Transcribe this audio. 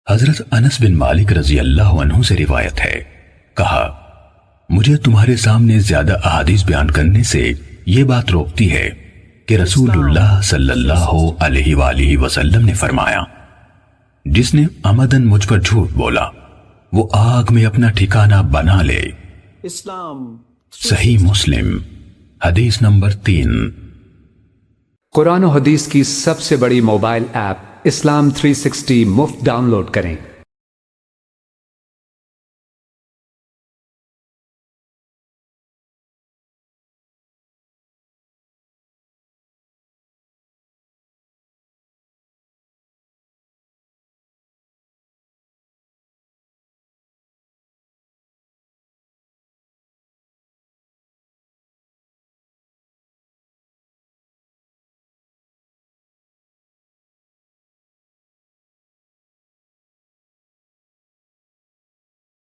حضرت انس بن مالک رضی اللہ عنہ سے روایت ہے، کہا مجھے تمہارے سامنے زیادہ احادیث بیان کرنے سے یہ بات روکتی ہے کہ رسول اللہ صلی اللہ علیہ وآلہ وسلم نے فرمایا، جس نے عمدن مجھ پر جھوٹ بولا وہ آگ میں اپنا ٹھکانہ بنا لے۔ صحیح مسلم حدیث نمبر 3۔ قرآن و حدیث کی سب سے بڑی موبائل ایپ اسلام 360 مفت ڈاؤن لوڈ کریں۔